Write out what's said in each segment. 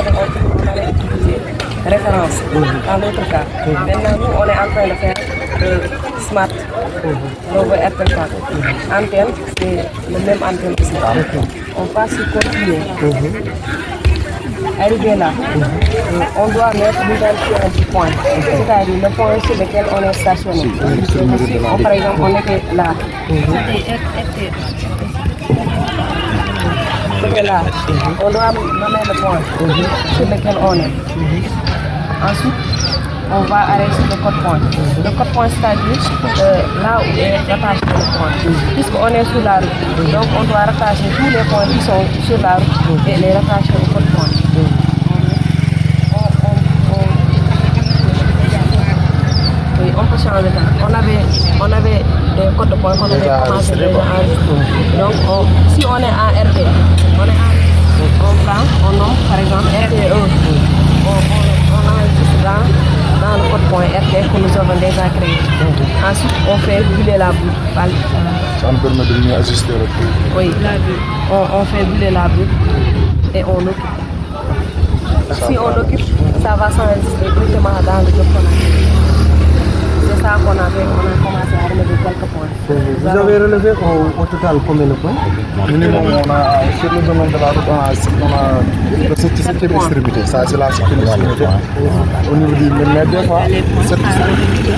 avait utilisé référence dans l'autre cas. Maintenant, nous, on est en train de faire Smart, logo RTL 4. Antenne, c'est le même antenne aussi. On passe sur continuer. Arrivé là, on doit mettre l'identifier un petit point, c'est-à-dire le point sur lequel on est stationné. Par exemple, on était là. C'était là. On doit nommer le point sur lequel on est. Ensuite, on va arrêter sur le code point. Le code point, c'est-à-dire là où est rattaché le point. Puisqu'on est sur la route, donc on doit rattacher tous les points qui sont sur la route et les rattacher au code point. Oui, on peut changer ça. On avait des codes de points qu'on avait commencé déjà à enregistrer. Donc, si on est en RT, on prend, on nomme par exemple RT1. On enregistre dans le code point RT que nous avons déjà créé. Ensuite, on fait brûler la boule. Ça nous permet de mieux ajuster le truc. Oui, on fait brûler la boule et on occupe. Si on occupe, ça va s'enregistrer directement dans le document. C'est ça qu'on a fait, on a commencé à relever quelques points. Vous avez relevé au total combien de points? Minimum, on a, sur le domaine de la route, on a la septième extrémité. Ça, c'est la septième extrémité. Au niveau du mètre, des fois, cette extrémité.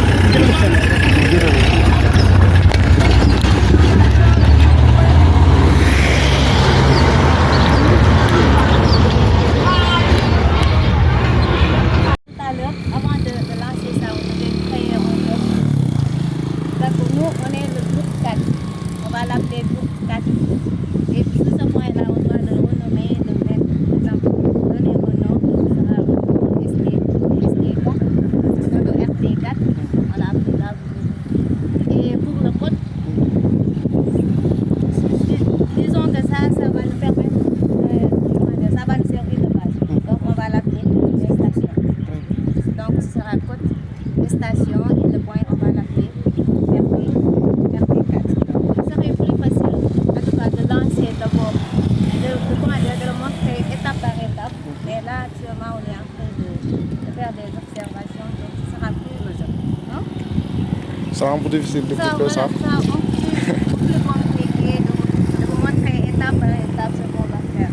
C'est un peu difficile de faire ça. C'est un peu plus compliqué de vous montrer étape par étape ce qu'on va faire.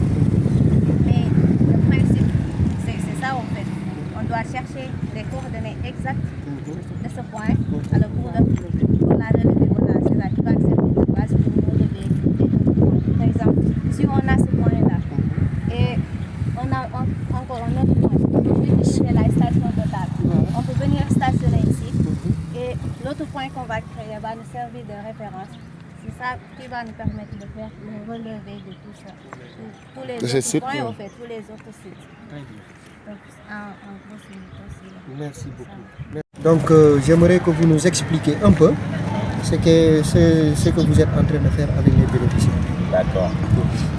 Mais le principe, c'est ça en fait. On doit chercher les coordonnées exactes de ce point. Alors pour la relever, voilà, c'est là qui va servir de base pour nous relever. Par exemple, si on a ce point-là et on a encore un autre point, c'est la station totale. On peut venir stationner ici. Et l'autre point qu'on va créer va nous servir de référence. C'est ça qui va nous permettre de faire le relevé de tout ça. Tous les autres points, en fait, tous les autres sites. Donc, en gros, c'est possible. Merci beaucoup. Donc, j'aimerais que vous nous expliquiez un peu ce que vous êtes en train de faire avec les bénéficiaires. D'accord.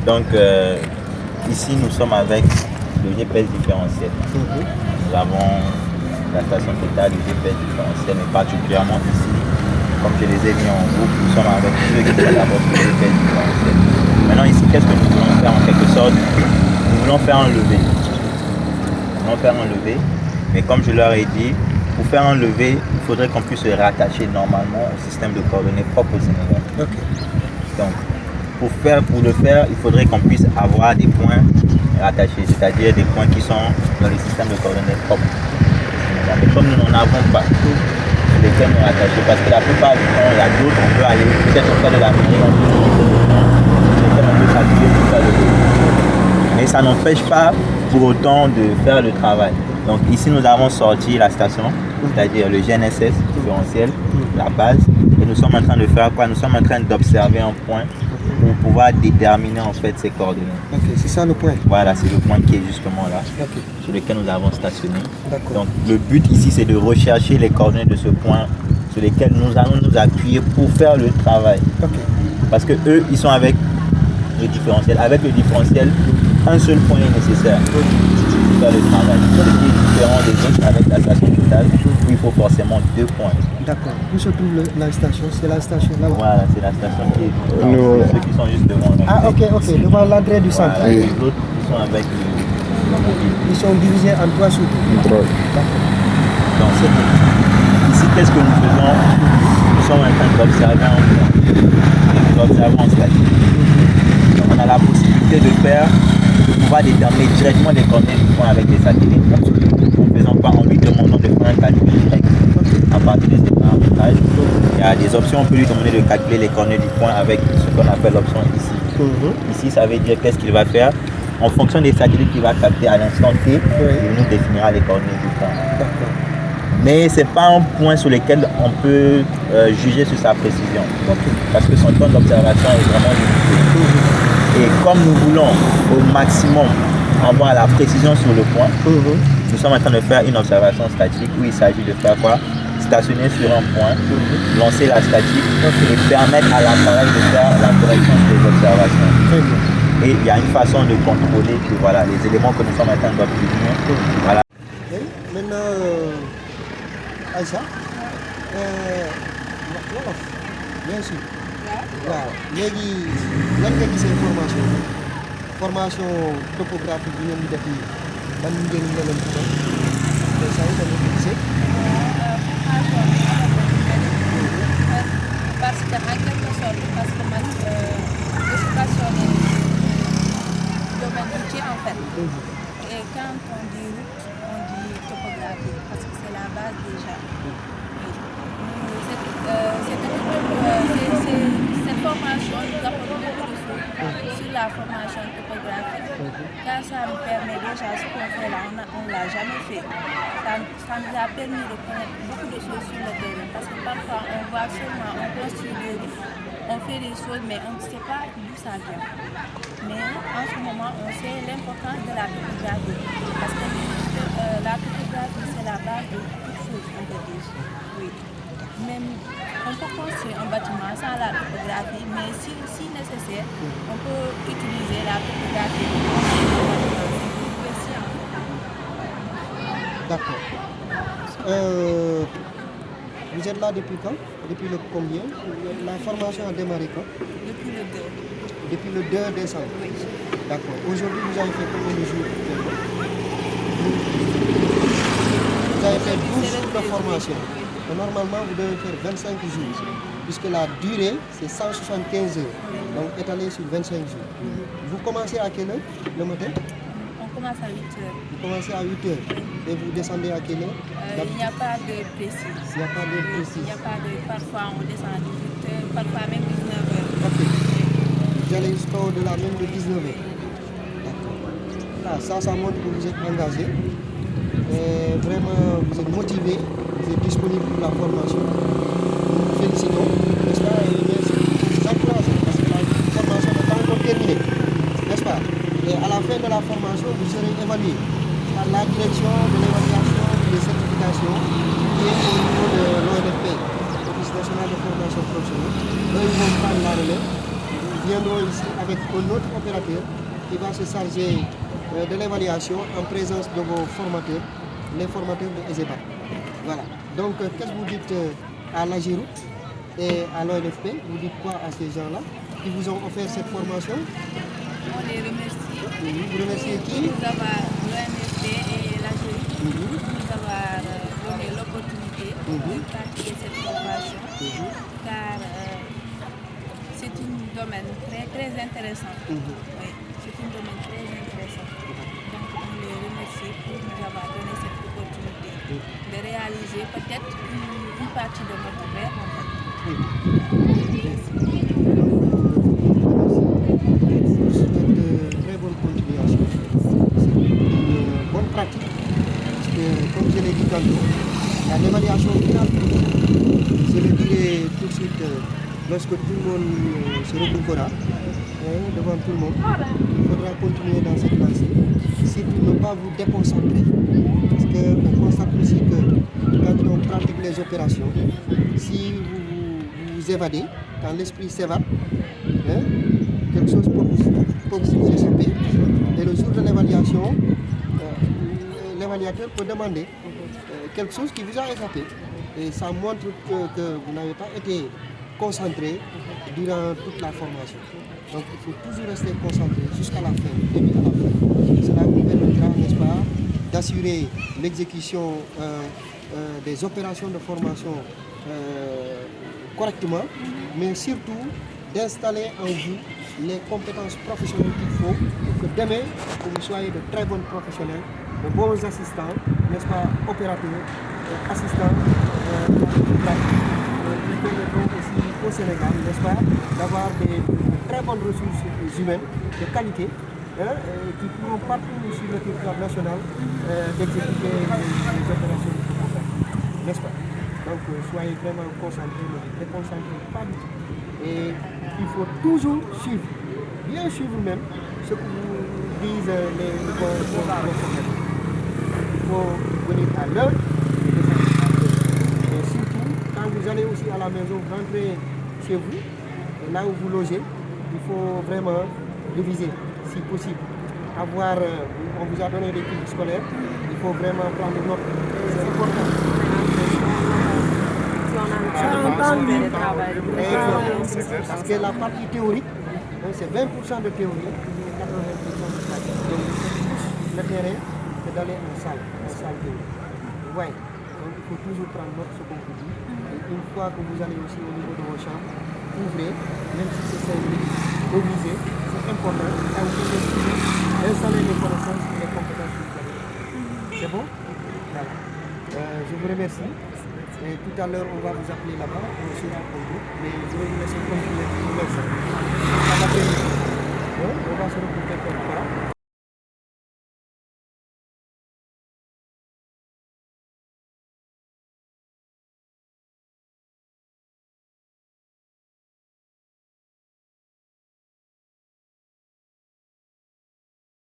Donc, ici, nous sommes avec le GPS différentiel. Nous avons la station totale, le GPS différentiel, mais particulièrement ici, comme je les ai mis en groupe, nous sommes avec ceux qui élaborent le GPS différentiel. Maintenant ici, qu'est-ce que nous voulons faire en quelque sorte? Nous voulons faire un levé. Mais comme je leur ai dit, pour faire un levé, il faudrait qu'on puisse se rattacher normalement au système de coordonnées propre au Sénégal. Donc, pour le faire, il faudrait qu'on puisse avoir des points rattachés, c'est-à-dire des points qui sont dans le système de coordonnées propre. Mais comme nous n'en avons pas, sur lesquels nous rattacher, parce que la plupart du temps, il y a d'autres, on peut aller peut-être faire de la mairie, on peut s'appuyer pour faire le levé. Mais ça n'empêche pas pour autant de faire le travail. Donc ici nous avons sorti la station, c'est-à-dire le GNSS différentiel, la base, et nous sommes en train de faire quoi? Nous sommes en train d'observer un point pour pouvoir déterminer en fait ses coordonnées. Ok, c'est ça le point. Voilà, c'est le point qui est justement là, sur lequel nous avons stationné. Donc le but ici c'est de rechercher les coordonnées de ce point sur lesquels nous allons nous appuyer pour faire le travail. Parce que eux, ils sont avec le différentiel. Avec le différentiel, un seul point est nécessaire pour faire le travail. Ce qui est différent des autres avec la station totale, où il faut forcément 2 points. D'accord. Où se trouve la station? C'est la station là-bas. Voilà, c'est la station qui est ceux qui sont juste devant. Ah ok, devant l'entrée du centre. Voilà, les autres qui sont avec mobile. Ils sont divisés en 3 sous-groupes. Donc, ici, qu'est-ce que nous faisons? Nous sommes en train d'observer un point. Et nous observons en statique. Donc, on a la possibilité de faire, de pouvoir déterminer directement les coordonnées du point avec des satellites. En lui demandant de faire un calcul direct à partir des paramétrages. Il y a des options, on peut lui demander de calculer les coordonnées du point avec ce qu'on appelle l'option ici. Ici, ça veut dire qu'est-ce qu'il va faire en fonction des satellites qu'il va capter à l'instant T, il nous définira les coordonnées du point. Mais ce n'est pas un point sur lequel on peut juger sur sa précision. Parce que son temps d'observation est vraiment limité. Et comme nous voulons au maximum avoir la précision sur le point, nous sommes en train de faire une observation statique où il s'agit de faire quoi? Stationner sur un point, lancer la statique et permettre à l'appareil de faire la correction des observations. Et il y a une façon de contrôler que voilà, les éléments que nous sommes en train d'obtenir. Voilà. Maintenant, Aïcha, wolof bien sûr. waaw léegi lan nga gisee formation topographie bi ngeen di def nii ban njëriñ la leen ci doon mais saa yi tamit nga gisee. Parce que en quelque sorte, parce que man je suis passionnée du domaine routier en fait. Et quand on dit route, on dit topographie parce que c'est la base déjà. Cette formation nous apporte beaucoup de choses sur la formation topographique. Car ça nous permet déjà ce qu'on fait là, on ne l'a jamais fait. Ça nous a permis de connaître beaucoup de choses sur le terrain parce que parfois on voit seulement, on construit des routes, on fait des choses mais on ne sait pas d'où ça vient. Mais en ce moment on sait l'importance de la topographie parce que la topographie c'est la base de toute chose on peut dire. Oui. Même on peut construire un bâtiment sans la topographie, mais si nécessaire, on peut utiliser la topographie pour construire un bâtiment. D'accord. Vous êtes là depuis quand? Depuis le combien? La formation a démarré quand? Depuis le 2. Depuis le 2 décembre? Oui. D'accord. Aujourd'hui, vous avez fait combien de jours? Vous avez fait 12 jours de formation. Normalement, vous devez faire 25 jours, puisque la durée, c'est 175 heures, donc étalé sur 25 jours. Vous commencez à quelle heure le matin? On commence à 8 heures. Vous commencez à 8 heures et vous descendez à quelle heure? Il n'y a pas de précis. Il n'y a pas de précis. Il n'y a pas de... Parfois, on descend à 18 heures, parfois même 19 heures. Ok. Vous allez jusqu'au au-delà même de 19 heures. D'accord. Là, ça montre que vous êtes engagé. Et vraiment, vous êtes motivé. Vous êtes disponible pour la formation. Nous vous félicitons, n'est-ce pas? Et merci. Vous encouragez parce que la formation n'est pas encore terminée, n'est-ce pas? Et à la fin de la formation, vous serez évalué par la direction de l'évaluation des certifications qui est au niveau de l'ONFP, l'Office national de formation professionnelle. Eux, ils vont prendre la relève. Ils viendront ici avec un autre opérateur qui va se charger de l'évaluation en présence de vos formateurs, les formateurs de ESEBA. Voilà. Donc, qu'est-ce que vous dites à l'AGEROUTE et à l'ONFP? Vous dites quoi à ces gens-là qui vous ont offert cette formation? On les remercie. Vous remerciez qui? Nous avons l'ONFP et l'AGEROUTE nous avoir donné l'opportunité de pratiquer cette formation car c'est un domaine très, très intéressant. Oui, c'est un domaine très intéressant. Donc, on les remercie pour nous avoir donné cette opportunité de réaliser peut-être une partie de notre rêve en fait. Je souhaite de très bonne continuation. C'est une bonne pratique. Parce que, comme je l'ai dit tantôt, il y a l'évaluation finale. Je le dirai tout de suite lorsque tout le monde se regroupera devant tout le monde. Il faudra continuer dans cette lancée. Surtout ne pas vous déconcentrer. Parce qu'on constate aussi que quand on pratique les opérations, si vous vous évadez, quand l'esprit s'évade, quelque chose peut vous échapper. Et le jour de l'évaluation, l'évaluateur peut demander quelque chose qui vous a échappé. Et ça montre que vous n'avez pas été concentré durant toute la formation. Donc il faut toujours rester concentré jusqu'à la fin, du début à la fin. Cela vous permettra, n'est-ce pas, d'assurer l'exécution des opérations de formation correctement, mais surtout d'installer en vous les compétences professionnelles qu'il faut pour que demain, vous soyez de très bons professionnels, de bons assistants, n'est-ce pas, opérateurs, assistants, qui permettront aussi au Sénégal, n'est-ce pas, d'avoir des très bonnes ressources humaines de qualité, qui pourront partout sur le territoire national d'exécuter les opérations de formation, n'est-ce pas. Donc soyez vraiment concentrés, ne vous déconcentrez pas du tout. Et il faut toujours suivre, bien suivre même ce que vous disent les professionnels. Il faut venir à l'heure et surtout quand vous allez aussi à la maison, vous rentrez chez vous, là où vous logez, il faut vraiment réviser si possible. On vous a donné des cours scolaires, il faut vraiment prendre note, c'est important. Parce que la partie théorique, c'est 20% de théorie et 80% de pratique. Donc le terrain, c'est d'aller en salle théorique. Ouais. Donc il faut toujours prendre note de ce qu'on vous dit. Et une fois que vous allez aussi au niveau de vos chambres, ouvrez, même si c'est 5 minutes, révisez, c'est important. Ça vous permet toujours d'installer les connaissances et les compétences que vous avez. C'est bon? Voilà. Je vous remercie. Et tout à l'heure, on va vous appeler là-bas, on sera au groupe, mais je vais vous laisser continuer. Ça va bien. On va se retrouver quelque part.